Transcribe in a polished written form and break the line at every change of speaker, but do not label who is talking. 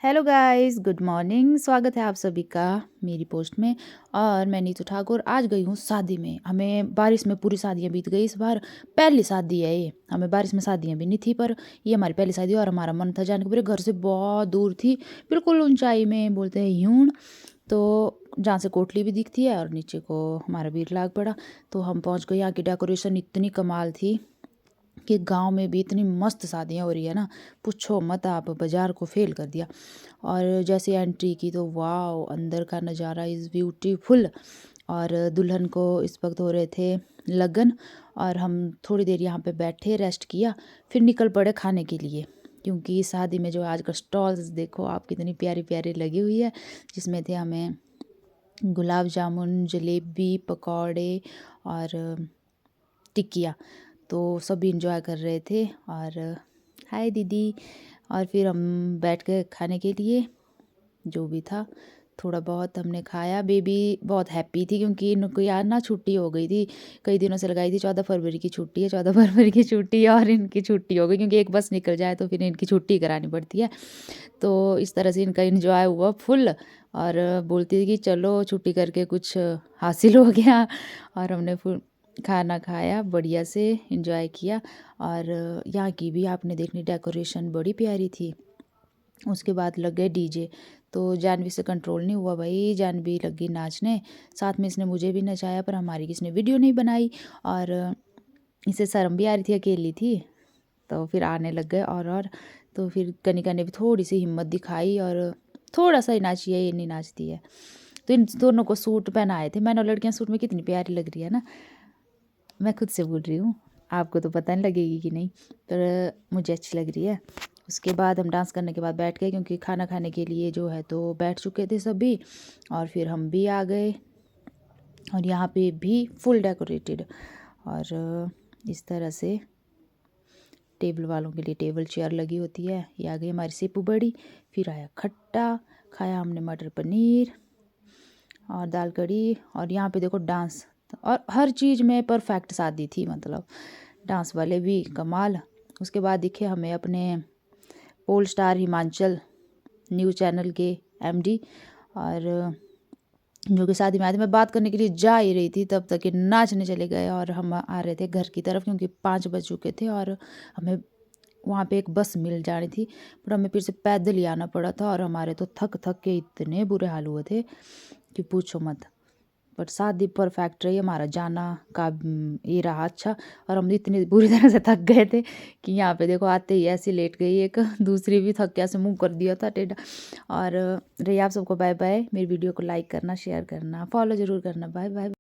Hello guys, good morning. स्वागत है आप सभी का मेरी पोस्ट में। और मैं नीतू ठाकुर आज गई हूँ शादी में। हमें बारिश में पूरी शादियाँ बीत गई। इस बार पहली शादी है ये। हमें बारिश में शादियाँ भी नहीं थी, पर ये हमारी पहली शादी और हमारा मन था जाने के। पूरे घर से बहुत दूर थी, बिल्कुल ऊंचाई में, बोलते हैं यूं, तो जहाँ से कोटली भी दिखती है और नीचे को हमारा बीरलाग पड़ा। तो हम पहुँच गए। यहाँ की डेकोरेशन इतनी कमाल थी कि गांव में भी इतनी मस्त शादियाँ हो रही है ना, पूछो मत आप। बाजार को फेल कर दिया। और जैसे एंट्री की तो वाह, अंदर का नज़ारा इज़ ब्यूटीफुल। और दुल्हन को इस वक्त हो रहे थे लगन, और हम थोड़ी देर यहाँ पे बैठे, रेस्ट किया, फिर निकल पड़े खाने के लिए। क्योंकि शादी में जो आजकल स्टॉल्स देखो आप कितनी प्यारी प्यारी लगी हुई है, जिसमें थे हमें गुलाब जामुन, जलेबी, पकौड़े और टिकिया। तो सभी इंजॉय कर रहे थे। और हाय दीदी। और फिर हम बैठ गए खाने के लिए। जो भी था थोड़ा बहुत हमने खाया। बेबी बहुत हैप्पी थी क्योंकि इनको यार ना छुट्टी हो गई थी, कई दिनों से लगाई थी। 14 फरवरी की छुट्टी है, 14 फरवरी की छुट्टी है, और इनकी छुट्टी हो गई क्योंकि एक बस निकल जाए तो फिर इनकी छुट्टी करानी पड़ती है। तो इस तरह से इनका इन्जॉय हुआ फुल। और बोलती थी कि चलो छुट्टी करके कुछ हासिल हो गया। और हमने फुल खाना खाया, बढ़िया से इन्जॉय किया। और यहाँ की भी आपने देखनी डेकोरेशन बड़ी प्यारी थी। उसके बाद लग गए डीजे। तो जानवी से कंट्रोल नहीं हुआ भाई, जानवी लग गई नाचने। साथ में इसने मुझे भी नचाया, पर हमारी किसी ने वीडियो नहीं बनाई। और इसे शर्म भी आ रही थी, अकेली थी। तो फिर आने लग गए। और तो फिर कनिका ने भी थोड़ी सी हिम्मत दिखाई और थोड़ा सा ही नाची है, ये नहीं नाचती है। तो इन दोनों को सूट पहनाए थे मैंने। लड़कियां सूट में कितनी प्यारी लग रही है ना। मैं खुद से बोल रही हूँ, आपको तो पता नहीं लगेगी कि नहीं, पर मुझे अच्छी लग रही है। उसके बाद हम डांस करने के बाद बैठ गए, क्योंकि खाना खाने के लिए जो है तो बैठ चुके थे सभी। और फिर हम भी आ गए। और यहाँ पे भी फुल डेकोरेटेड। और इस तरह से टेबल वालों के लिए टेबल चेयर लगी होती है। ये आ गई हमारी सेपू बड़ी। फिर आया खट्टा, खाया हमने मटर पनीर और दाल कढ़ी। और यहाँ पे देखो डांस, और हर चीज़ में परफेक्ट शादी थी, मतलब डांस वाले भी कमाल। उसके बाद दिखे हमें अपने pole star Himachal news channel के एमडी, और जो कि शादी में आए थे। मैं बात करने के लिए जा ही रही थी तब तक कि नाचने चले गए। और हम आ रहे थे घर की तरफ, क्योंकि 5 बज चुके थे और हमें वहाँ पे एक बस मिल जानी थी। पर हमें फिर से पैदल ही आना पड़ा था। और हमारे तो थक थक के इतने बुरे हाल हुए थे कि पूछो मत। बट शादी परफेक्ट रही, हमारा जाना का ये रहा अच्छा। और हम इतनी बुरी तरह से थक गए थे कि यहाँ पे देखो आते ही ऐसी लेट गई एक, दूसरी भी थक के ऐसे मुंह कर दिया था टेढ़ा। और रही आप सबको बाय बाय। मेरी वीडियो को लाइक करना, शेयर करना, फॉलो ज़रूर करना। Bye bye.